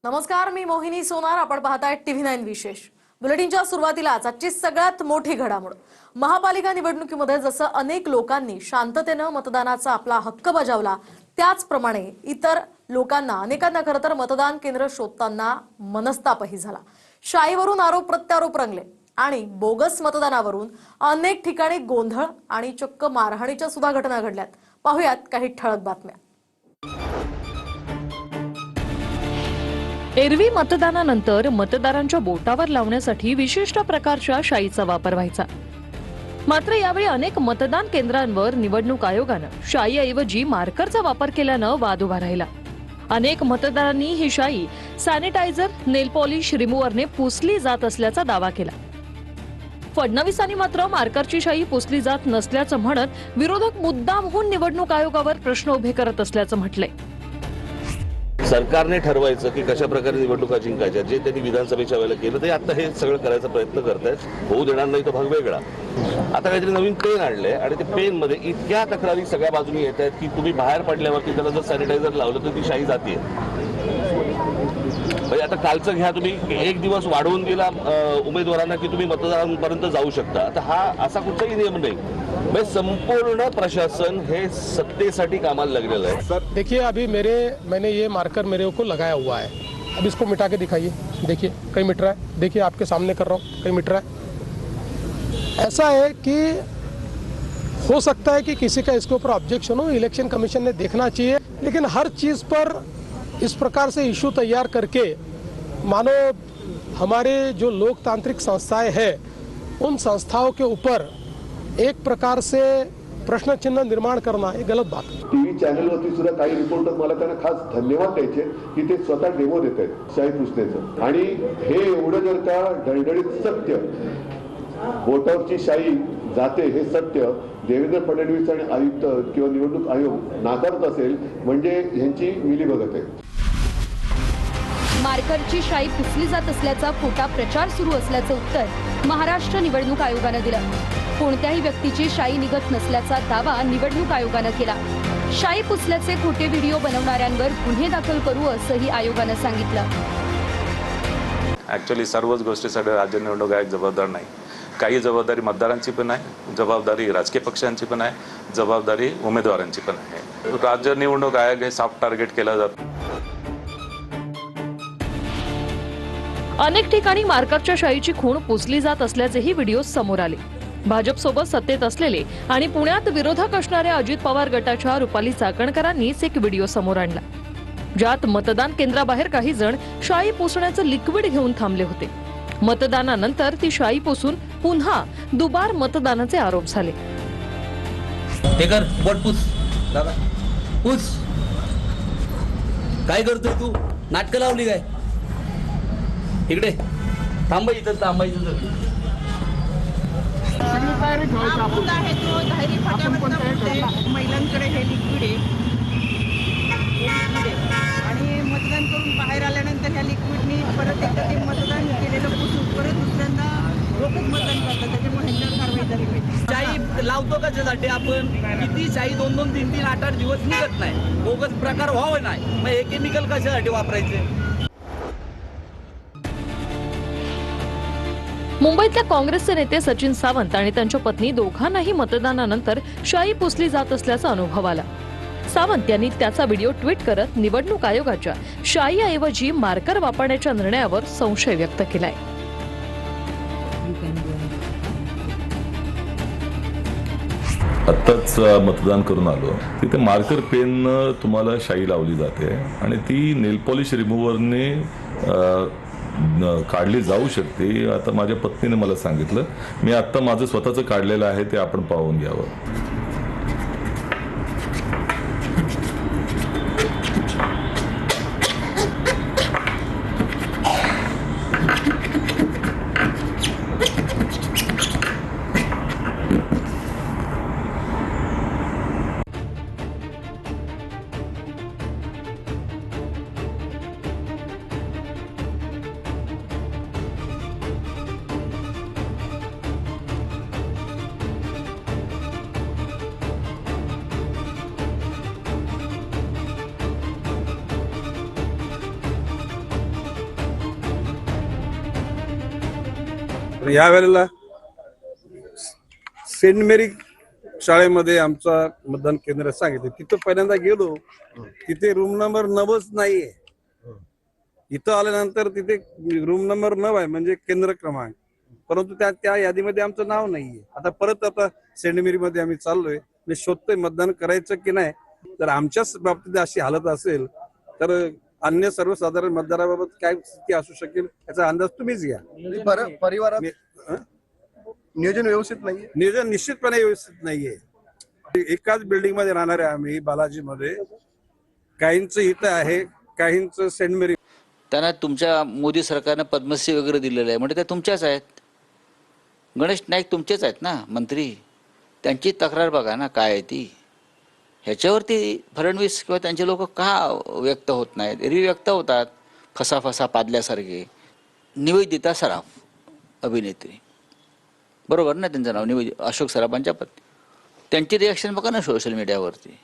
नमस्कार, मी मोहिनी सोनार. आपण पाहताय TV9 विशेष. बुलेटिनच्या सुरुवातीलाच आजची सगळ्यात मोठी घडामोड. महापालिका निवडणुकीमध्ये जसं अनेक लोकांनी शांततेने मतदानाचा आपला हक्क बजावला, त्याचप्रमाणे इतर लोकांना अनेकांना खरं तर मतदान केंद्र शोधताना मनस्तापही झाला. शाईवरून आरोप प्रत्यारोप रंगले आणि बोगस मतदानावरून अनेक ठिकाणी गोंधळ आणि चक्क मारहाणीच्या सुद्धा घटना घडल्यात. पाहुयात काही ठळक बातम्या. एरवी मतदानानंतर मतदारांच्या बोटावर लावण्यासाठी विशिष्ट प्रकारच्या शाईचा वापर व्हायचा. मात्र यावेळी अनेक मतदान केंद्रांवर निवडणूक आयोगानं शाईऐवजी मार्करचा वापर केल्यानं वाद उभा राहिला. अनेक मतदारांनी ही शाई सॅनिटायझर, नेल पॉलिश रिमूव्हरने पुसली जात असल्याचा दावा केला. फडणवीसांनी मात्र मार्करची शाई पुसली जात नसल्याचं म्हणत विरोधक मुद्दामहून निवडणूक आयोगावर प्रश्न उभे करत असल्याचं म्हटलंय. सरकारने ठरवायचं की कशा प्रकारे निवडणुका जिंकायच्या, जे त्यांनी विधानसभेच्या वेळेला केलं ते आता हे सगळं करायचा प्रयत्न करतायत. होऊ देणार नाही तो भाग वेगळा. आता काहीतरी नवीन पेन आणलंय आणि ते पेन मध्ये इतक्या तक्रारी सगळ्या बाजूनी येत आहेत की तुम्ही बाहेर पडल्यावरती त्याला जर सॅनिटायझर लावलं तर ती शाई जाते. म्हणजे आता कालचं घ्या, तुम्ही एक दिवस वाढवून दिला उमेदवारांना की तुम्ही मतदारांपर्यंत जाऊ शकता. आता हा असा कुठलाही नियम नाही. मैं संपूर्ण प्रशासन है सत्तेसाठी कामाला लगलेलं है. सर देखिए, अभी मैंने ये मार्कर मेरे को लगाया हुआ है. अब इसको मिटा के दिखाइए. देखिए कहीं मिट रहा है. देखिए आपके सामने कर रहा हूँ, कहीं मिट रहा है. ऐसा है कि हो सकता है कि किसी का इसके ऊपर ऑब्जेक्शन हो. इलेक्शन कमीशन ने देखना चाहिए, लेकिन हर चीज पर इस प्रकार से इशू तैयार करके मानो हमारे जो लोकतांत्रिक संस्थाएं हैं उन संस्थाओं के ऊपर एक प्रकार से प्रश्न चिन्ह निर्माण करना हे गलत बात. टीव्ही चॅनलवरती सुद्धा काही रिपोर्टर मला त्यांना खास धन्यवाद द्यायचे की ते स्वतः डेमो देत आहेत शाई पुसण्याचं. आणि हे एवढं जर का डळडळीत सत्य, बोटावरची शाई जाते हे सत्य देवेंद्र फडणवीस आणि आयुक्त किंवा निवडणूक आयोग नाकारत असेल म्हणजे ह्यांची मिलीभगत आहे. मार्करची शाई पुसली जात असल्याचा खोटा प्रचार सुरू असल्याचं उत्तर महाराष्ट्र निवडणूक आयोगानं दिलं. कोणत्याही व्यक्तीची शाई निघत नसल्याचा दावा निवडणूक आयोगानं केला. शाई पुसल्याचे खोटे व्हिडिओ बनवणाऱ्यांवर गुन्हे दाखल करू असंही आयोगानं सांगितलं. ऍक्च्युअली सर्वच गोष्टीसाठी राज्य निवडणूक आयोग जबाबदार नाही. काही जबाबदारी मतदारांची पण आहे, जबाबदारी राजकीय पक्षांची पण आहे, जबाबदारी उमेदवारांची पण आहे. राज्य निवडणूक आयोग हे सॉफ्ट टार्गेट केला जातो. अनेक ठिकाणी मार्करच्या शाईची खूण पुसली जात असल्याचेही व्हिडिओ समोर आले. भाजपसोबत सत्तेत असलेले आणि पुण्यात विरोधक असणाऱ्या अजित पवार गटाच्या रुपाली चाकणकरांनीच एक व्हिडिओ समोर आणला, ज्यात मतदान केंद्राबाहेर काही जण शाई पुसण्याचं लिक्विड घेऊन थांबले होते. मतदानानंतर ती शाई पुसून पुन्हा दुबार मतदानाचे आरोप झाले. ते कर, बोट पुस दादा, पुस. काय करतोय तू? नाटकं लावली काय? इकडे थांबायचं थांबायचं. महिलांकडे हे लिक्विड आहे आणि मतदान करून बाहेर आल्यानंतर ह्या लिक्विडनी परत एकदा ते मतदान केलेलं पुसून परत दुसऱ्यांदा लोकच मतदान करतात. त्याच्यामुळे ह्यांच्यावर कारवाई झाली पाहिजे. शाई लावतो कशासाठी आपण? किती शाई 2-2, 3-3, 8-8 दिवस निघत नाही. बोगस प्रकार व्हावं नाही, मग हे केमिकल कशासाठी वापरायचे? मुंबईतल्या काँग्रेसचे नेते सचिन सावंत आणि त्यांच्या पत्नी दोघांनाही मतदानानंतर शाई पुसली जात असल्याचा अनुभव आला. सावंत यांनी त्याचा व्हिडिओ ट्विट करत निवडणूक आयोगाच्या शाईऐवजी मार्कर वापरण्याच्या निर्णयावर संशय व्यक्त केलाय. आत्ताच मतदान करून आलो, तिथे मार्कर पेन तुम्हाला शाई लावली जाते आणि ती नेल पॉलिश रिमूव्हरने काढली जाऊ शकते. आता माझ्या पत्नीने मला सांगितलं, मी आत्ता माझं स्वतःचं काढलेलं आहे, ते आपण पाहून घ्यावं. आणि यावेळेला सेंट मेरी शाळेमध्ये आमचा मतदान केंद्र सांगितलं, तिथं पहिल्यांदा गेलो, तिथे रूम नंबर 9च नाहीये. इथं आल्यानंतर तिथे रूम नंबर 9 आहे म्हणजे केंद्र क्रमांक, परंतु त्या यादीमध्ये आमचं नाव नाहीये. आता सेंट मेरी मध्ये आम्ही चाललोय, म्हणजे शोधतोय मतदान करायचं की नाही. जर आमच्याच बाबतीत अशी हालत असेल तर अन्य सर्वसाधारण मतदाराबाबत काय स्थिती असू शकेल याचा अंदाज तुम्हीच घ्या. परिवारात नियोजन व्यवस्थित नाहीये. नियोजन निश्चितपणे व्यवस्थित नाहीये. एकाच बिल्डिंग मध्ये राहणार आहे आम्ही बालाजी मध्ये. काहींचं इथं आहे, काहींचं सेंट मेरी. त्यांना तुमच्या मोदी सरकारनं पद्मश्री वगैरे दिलेलं आहे, म्हणजे त्या तुमच्याच आहेत. गणेश नाईक तुमचेच आहेत ना मंत्री. त्यांची तक्रार बघा ना काय आहे ती. ह्याच्यावरती फडणवीस किंवा त्यांचे लोक का व्यक्त होत नाहीत? एरवी व्यक्त होतात फसा पादल्यासारखे. निवेदिता सराफ अभिनेत्री, बरोबर ना त्यांचं नाव, अशोक सराफांच्या पत्नी. त्यांची रिॲक्शन बघा ना सोशल मीडियावरती.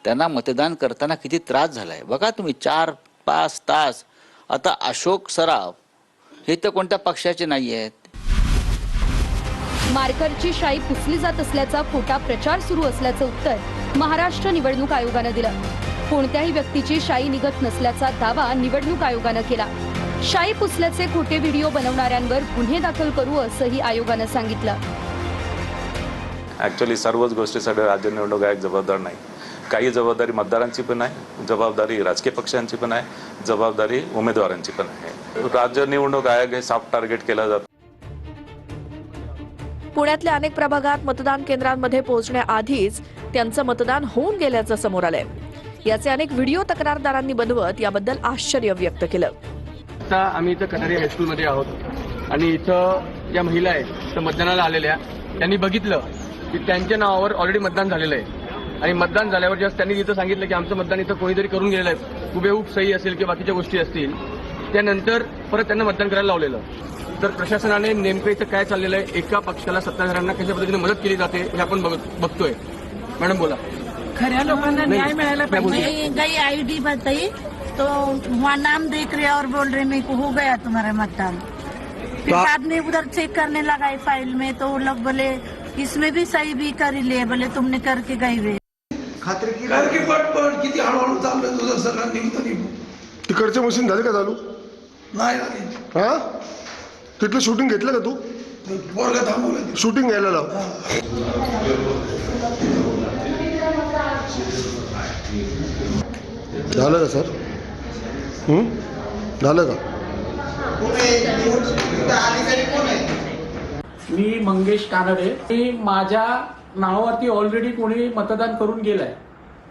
त्यांना मतदान करताना किती त्रास झालाय बघा तुम्ही. 4-5 तास. आता अशोक सराफ हे तर कोणत्या पक्षाचे नाही आहेत. मार्करची शाई पुसली जात असल्याचा खोटा प्रचार सुरू असल्याचं उत्तर महाराष्ट्र निवडणूक आयोगानं दिलं. कोणत्याही व्यक्तीची शाई निघत नसल्याचा दावा निवडणूक आयोगानं केला. शाई पुसल्याचे खोटे व्हिडिओ बनवणाऱ्यांवर गुन्हे दाखल करू असंही आयोगानं सांगितलं. ॲक्च्युली सर्वच गोष्टीसाठी राज्य निवडणूक आयोग जबाबदार नाही. काही जबाबदारी मतदारांची पण आहे, जबाबदारी राजकीय पक्षांची पण आहे, जबाबदारी उमेदवारांची पण आहे. राज्य निवडणूक आयोग हे सॉफ्ट टार्गेट केला जातो. पुण्यातल्या अनेक प्रभागात मतदान केंद्रांमध्ये पोहोचण्याआधीच त्यांचं मतदान होऊन गेल्याचं समोर आलंय. याचे अनेक व्हिडिओ तक्रारदारांनी बनवत याबद्दल आश्चर्य व्यक्त केलं. आता आम्ही इथं कटारी हायस्कूलमध्ये आहोत आणि इथं ज्या महिला आहेत त्या मतदानाला आलेल्या, त्यांनी बघितलं की त्यांच्या नावावर ऑलरेडी मतदान झालेलं आहे. आणि मतदान झाल्यावर जेव्हा त्यांनी इथं सांगितलं की आमचं मतदान इथं कोणीतरी करून गेलेलं आहे, हुबेहूब सही असेल किंवा बाकीच्या गोष्टी असतील, त्यानंतर परत त्यांना मतदान करायला लावलेलं. तर प्रशासनाने नेमकं इथं काय चाललेलं आहे, एका पक्षाला सत्ताधाऱ्यांना कशा पद्धतीने मदत केली जाते हे आपण बघतोय. मॅडम बोला. खऱ्या लोकांना न्याय मिळायला पाहिजे. गई आईडी बताई तो वहाँ नाम देख रहे और बोल रहे मेरे को हो गया तुम्हारा मतदान. फिर बाद में उधर चेक करने लगा फाइल में, तो वो लोग बोले इसमें भी सही भी कर लिए, बोले तुमने करके गए हुए. खात्री की पटपट किती हळूहळू चाललं तुझं सगळं. तिकडचे मशीन झाले का चालू? नाही झाली. हा, तिथलं शूटिंग घेतलं का तू? पोरगा थांबवलं. शूटिंग घ्यायला लाव. झालं का सर? झालं का? मी मंगेश कानडे. मी माझ्या नावावरती ऑलरेडी कोणी मतदान करून गेलाय,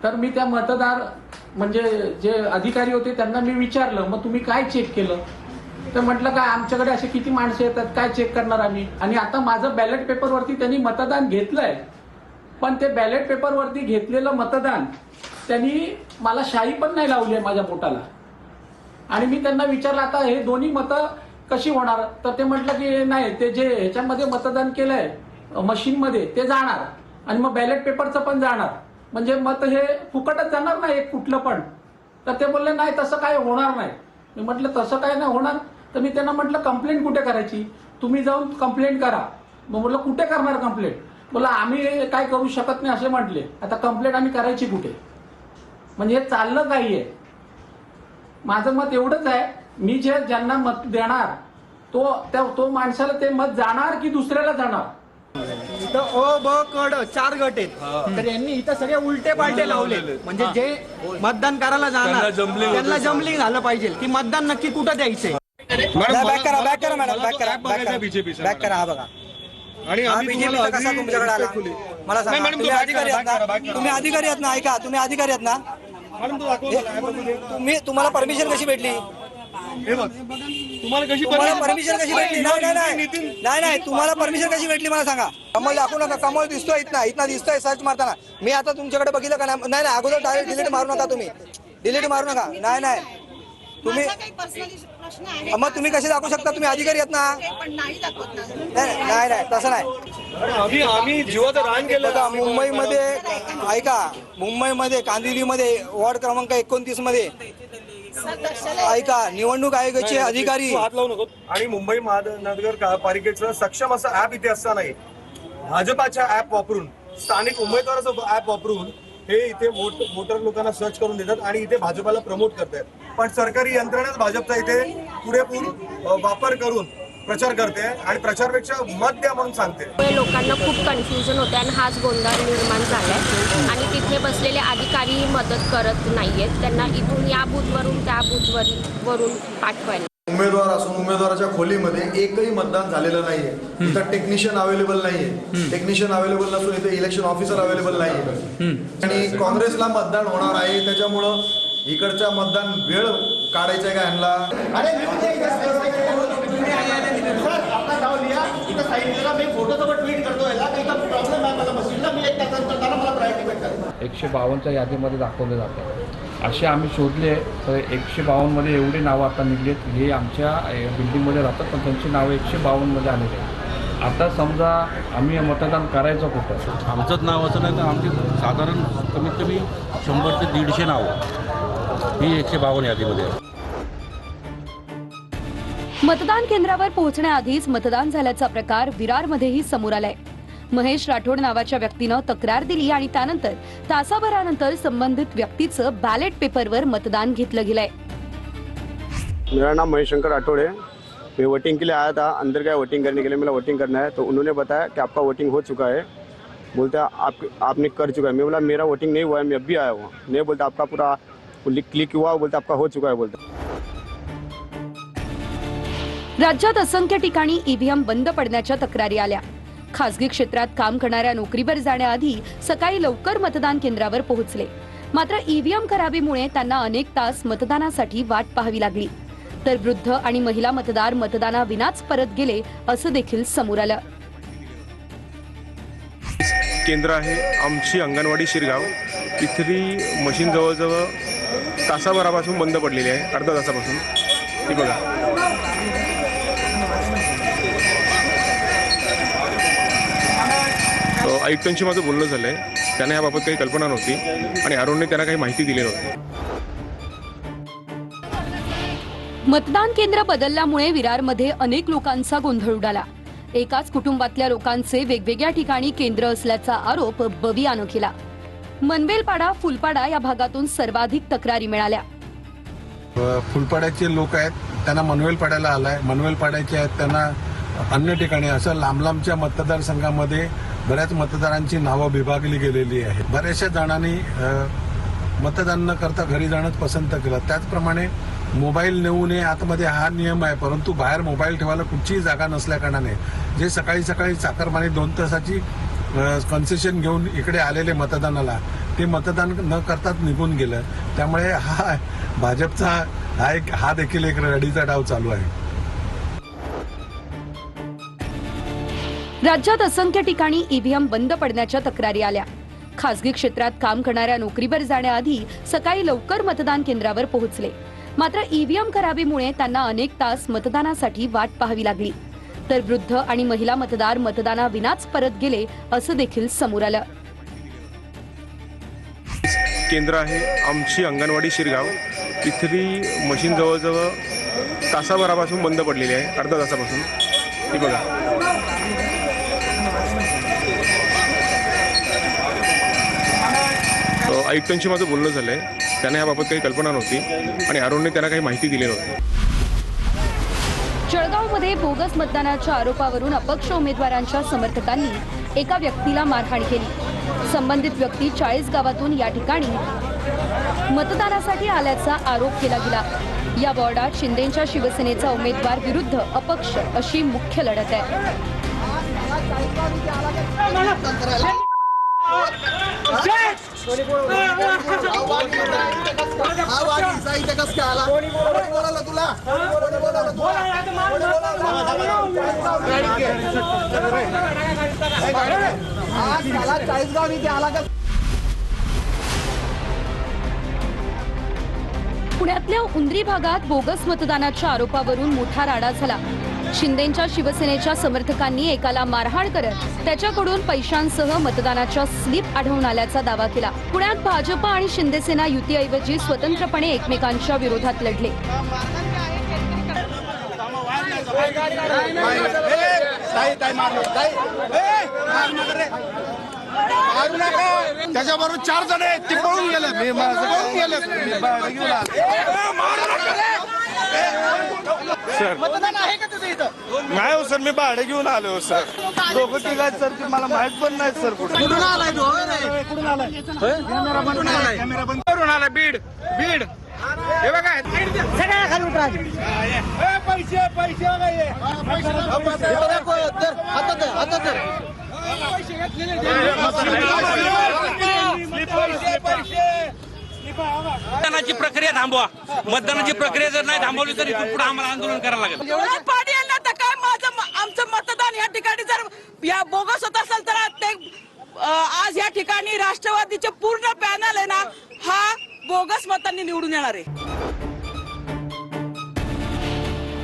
तर मी त्या मतदार म्हणजे जे अधिकारी होते त्यांना मी विचारलं, मग तुम्ही काय चेक केलं? तर म्हटलं काय आमच्याकडे असे किती माणसं येतात, काय चेक करणार आम्ही. आणि आता माझं बॅलेट पेपरवरती त्यांनी मतदान घेतलंय, पण ते बॅलेट पेपरवरती घेतलेलं मतदान त्यांनी मला शाई पण नाही लावली आहे माझ्या बोटाला. आणि मी त्यांना विचारलं आता हे दोन्ही मतं कशी होणार, तर ते म्हटलं की नाही, ते जे ह्याच्यामध्ये मतदान केलंय मशीनमध्ये ते जाणार आणि मग बॅलेट पेपरचं पण जाणार, म्हणजे मत हे फुकटच जाणार नाही एक कुठलं पण. तर ते बोलले नाही तसं काय होणार नाही. मी म्हटलं तसं काय नाही होणार. तर मी त्यांना म्हटलं कंप्लेंट कुठे करायची, तुम्ही जाऊन कंप्लेंट करा. मग म्हटलं कुठे करणार कंप्लेंट? बोला आम्ही काय करू शकत नाही असे म्हटले. आता कंप्लेंट आम्ही करायची कुठे? म्हणजे हे चाललं काही आहे. माझं मत एवढंच आहे, मी ज्यांना मत देणार तो माणसाला ते मत जाणार की दुसऱ्याला जाणार. इथं अ ब क ड 4 गट आहेत, तर यांनी इथं सगळे उलटे पालटे लावले. म्हणजे जे मतदान करायला जाणार त्यांना जम्बलिंग झालं पाहिजे की मतदान नक्की कुठं द्यायचंय. बॅक करा मॅडम, बॅक करा. हा बघा. आणि बीजेपीचा कसा तुमच्याकडे आला मला सांगा. तुम्ही अधिकारी आहात ना, तुम्ही अधिकारी आहात ना, ऐका तुम्ही अधिकारी आहात ना, तुम्हाला परमिशन कशी भेटली? तुम्हाला परमिशन कशी भेटली? नाही तुम्हाला परमिशन कशी भेटली मला सांगा. कमल दाखवू नका. कमल दिसतोय इथना दिसतोय सर्च मारताना. मी आता तुमच्याकडे बघितलं का? नाही अगोदर डायरेक्ट डिलीट मारू नका. तुम्ही डिलीट मारू नका. नाही तुम्ही मग तुम्ही कसे दाखवू शकता? तुम्ही अधिकारी आहेत ना. नाही तसं नाही. आम्ही जीवाचं रान केलं. मुंबईमध्ये ऐका, मुंबईमध्ये कांदिवलीमध्ये वॉर्ड क्रमांक 29 मध्ये ऐका, निवडणूक आयोगाचे अधिकारी हात लावू नको. आणि मुंबई महानगरपालिकेचं सक्षम असं ऍप इथे असतानाही भाजपाच्या ऍप वापरून, स्थानिक उमेदवाराचं ऍप वापरून हे इथे वोटर लोकांना सर्च करून देतात आणि इथे भाजपाला प्रमोट करतात. पण सरकारी यंत्रणाच भाजपचा इथे पुरेपूर वापर करून प्रचार करते आणि प्रचारपेक्षा मत द्या म्हणून सांगते. लोकांना खूप कन्फ्युजन होते आणि हाच गोंधळ निर्माण झालाय आणि तिथे बसलेले अधिकारी मदत करत नाहीयेत. त्यांना इथून या बूथवरून त्या बूथवरून पाठवायला. उमेदवार असून उमेदवाराच्या खोलीमध्ये एकही मतदान झालेलं नाहीये. इथं टेक्निशियन अवेलेबल नाहीये. टेक्निशियन अवेलेबल नसून इथे इलेक्शन ऑफिसर अवेलेबल नाहीये. आणि काँग्रेसला मतदान होणार आहे, त्याच्यामुळं इकडच्या मतदान वेळ काढायचा आहे का ह्यांना? एकशे 52च्या यादीमध्ये दाखवले जाते. असे आम्ही शोधले तर 152 मध्ये एवढी नावं आता निघलीत. हे आमच्या बिल्डिंगमध्ये राहतात पण त्यांची नावं 152 मध्ये आलेली आहेत. आता समजा आम्ही मतदान करायचं कुठं? आमचंच नाव असं नाही तर आमची साधारण कमीत कमी 100 ते 150 नावं ही 152 यादीमध्ये आहे. मतदान केंद्रावर पोहोचण्याआधीच मतदान झाल्याचा प्रकार विरारमध्येही समोर आलाय. महेश राठोड नावाच्या व्यक्तीनं तक्रार दिली आणि त्यानंतर तासाभरानंतर संबंधित व्यक्तीचं बॅलेट पेपरवर मतदान घेतलं गेलंय. मेरा नाम महेश शंकर राठौड़ है. मैं वोटिंग के लिए आया था, अंदर गया वोटिंग करने के लिए. मेरा वोटिंग करना है तो उन्होंने बताया कि आपका वोटिंग हो चुका है. बोलता आपने कर चुका है. मैं बोला मेरा वोटिंग नहीं हुआ है, मैं अभी आया हुआ. नहीं बोलता आपका पूरा क्लिक हुआ, बोलता आपका हो चुका है. बोलता राज्यात असंख्य ठिकाणी ईव्हीएम बंद पडण्याच्या तक्रारी आल्या. खासगी क्षेत्रात काम करणाऱ्या नोकरीवर जाण्याआधी सकाळी लवकर मतदान केंद्रावर पोहोचले. मात्र ईव्हीएम खराबीमुळे त्यांना अनेक तास मतदानासाठी वाट पाहावी लागली. तर वृद्ध आणि महिला मतदार मतदानाविनाच परत गेले असं देखील समोर आलं. केंद्र आहे आमची अंगणवाडी शिरगाव. इथली मशीन जवळजवळ तासाभरापासून बंद पडलेली आहे, अर्धा तासापासून. ती बघा. आयुक्तांशी माझं बोलणं झालंय. त्यांना याबाबत काही कल्पना नव्हती आणि अरुणने त्यांना काही माहिती दिली नव्हती. मतदान केंद्र बदलल्यामुळे विरारमध्ये अनेक लोकांचा गोंधळ उडाला. एकाच कुटुंबातल्या लोकांचे वेगवेगळ्या ठिकाणी केंद्र असल्याचा आरोप बवियानं केला. मनवेलपाडा, फुलपाडा या भागातून सर्वाधिक तक्रारी मिळाल्या. फुलपाड्याचे लोक आहेत त्यांना मनवेलपाड्याला आलाय, मनवेलपाड्याचे आहेत त्यांना अन्य ठिकाणी. असं लांब लांबच्या मतदारसंघामध्ये बऱ्याच मतदारांची नावं विभागली गेलेली आहेत. बऱ्याचशा जणांनी मतदान न करता घरी जाणंच पसंत केलं. त्याचप्रमाणे मोबाईल नेऊ नये आतमध्ये हा नियम आहे, परंतु बाहेर मोबाईल ठेवायला कुठचीही जागा नसल्या कारणाने जे सकाळी सकाळी चाकरमानी 2 तासाची कन्सेशन घेऊन इकडे आलेले मतदानाला ते मतदान न करताच निघून गेलं. त्यामुळे हा भाजपचा हा देखील एक रडीचा डाव चालू आहे. राज्यात असंख्य ठिकाणी ईव्हीएम बंद पडण्याच्या तक्रारी आल्या. खासगी क्षेत्रात काम करणाऱ्या नोकरीवर जाण्याआधी सकाळी लवकर मतदान केंद्रावर पोहोचले. मात्र ईव्हीएम खराबीमुळे त्यांना अनेक तास मतदानासाठी वाट पाहावी लागली. तर वृद्ध आणि महिला मतदार मतदानाविनाच परत गेले असं देखील समोर आलं. केंद्र आहे आमची अंगणवाडी शिरगाव. इथली मशीन जवळजवळ तासाभरापासून बंद पडलेली आहे, अर्धा तासापासून. ती बघा. आयुक्तांशी माझं बोलणं झालंय. त्यांना याबाबत काही कल्पना नव्हती आणि अरुणने त्यांना काही माहिती दिली नव्हती. जळगावमध्ये बोगस मतदानाच्या आरोपावरून अपक्ष उमेदवारांच्या समर्थकांनी एका व्यक्तीला मारहाण केली. संबंधित व्यक्ती 40 गावातून या ठिकाणी मतदानासाठी आल्याचा आरोप केला गेला. या वॉर्डात शिंदेच्या शिवसेनेचा उमेदवार विरुद्ध अपक्ष अशी मुख्य लढत आहे. पुण्यातल्या उंद्री भागात बोगस मतदानाच्या आरोपावरून मोठा राडा झाला. शिंदेंच्या शिवसेनेच्या समर्थकांनी एकाला मारहाण करत त्याच्याकडून पैशांसह मतदानाच्या स्लिप आढळून आल्याचा दावा केला. पुण्यात भाजप आणि शिंदेसेना युतीऐवजी स्वतंत्रपणे एकमेकांच्या विरोधात लढले. त्याच्याबरोबर 4 जण आहेत ते पळून गेले. मी पळून गेले सर. मतदान आहे का तुझं इथं? नाही हो सर, मी भाडे घेऊन आलो सर. दोघं तिघा सर, ते मला माहित पण नाही सर. कुठून आलाय तो? कुठून आलाय? कॅमेरा बंद करून आला. बीड बीड हे बघा. सगळ्या खाली उतरा. पैसे पैसे मतदानाची प्रक्रिया थांबवा. मतदानाची प्रक्रिया जर नाही थांबवली तर इथून पुढे आम्हाला आंदोलन करावं लागेल. पाणी यांना तर काय आमचं मतदान या ठिकाणी जर या बोगस होत असेल तर ते आज या ठिकाणी राष्ट्रवादीचे पूर्ण पॅनल आहे ना, हा बोगस मतांनी निवडून येणार आहे.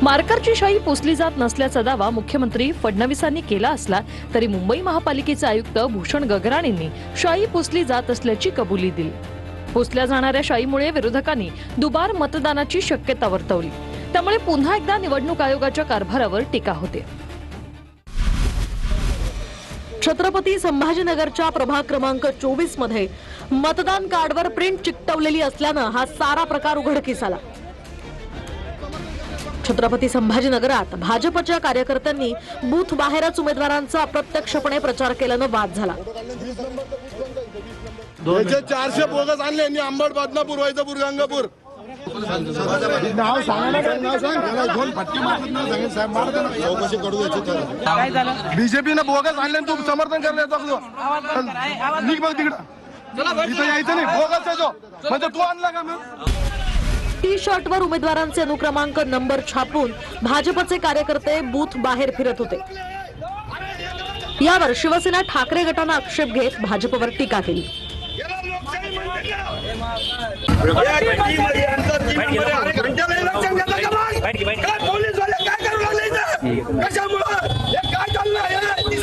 मार्करची शाई पुसली जात नसल्याचा दावा मुख्यमंत्री फडणवीसांनी केला असला तरी मुंबई महापालिकेचे आयुक्त भूषण गगराणींनी शाई पुसली जात असल्याची कबुली दिली. पुसल्या जाणाऱ्या शाईमुळे विरोधकांनी दुबार मतदानाची शक्यता वर्तवली. त्यामुळे पुन्हा एकदा निवडणूक आयोगाच्या कारभारावर टीका होते. छत्रपती संभाजीनगरच्या प्रभाग क्रमांक 24 मध्ये मतदान कार्डवर प्रिंट चिकटवलेली असल्यानं हा सारा प्रकार उघडकीस आला. छत्रपती संभाजीनगरात भाजपच्या कार्यकर्त्यांनी बूथ बाहेरच उमेदवारांचा अप्रत्यक्षपणे प्रचार केल्यानं वाद झाला. 400 बोगस आणले यांनी. अंबड, बदनापूर, वैजापूर, गंगापूर. बीजेपीनं बोगस आणले, तू समर्थन करण्याचं तिथं यायचं नाही. बोगस आहे तो म्हणजे तू आणला का मग? टी शर्टवर उमेदवारांचे अनुक्रमांक नंबर छापून भाजपचे कार्यकर्ते बूथ बाहेर फिरत होते. यावर शिवसेना ठाकरे गटानं आक्षेप घेत भाजपवर टीका केली.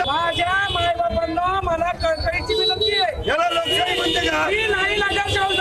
माझ्या मायबापांना मला कळकळीची विनंती आहे. याला लोकशाही म्हणते का? 3,000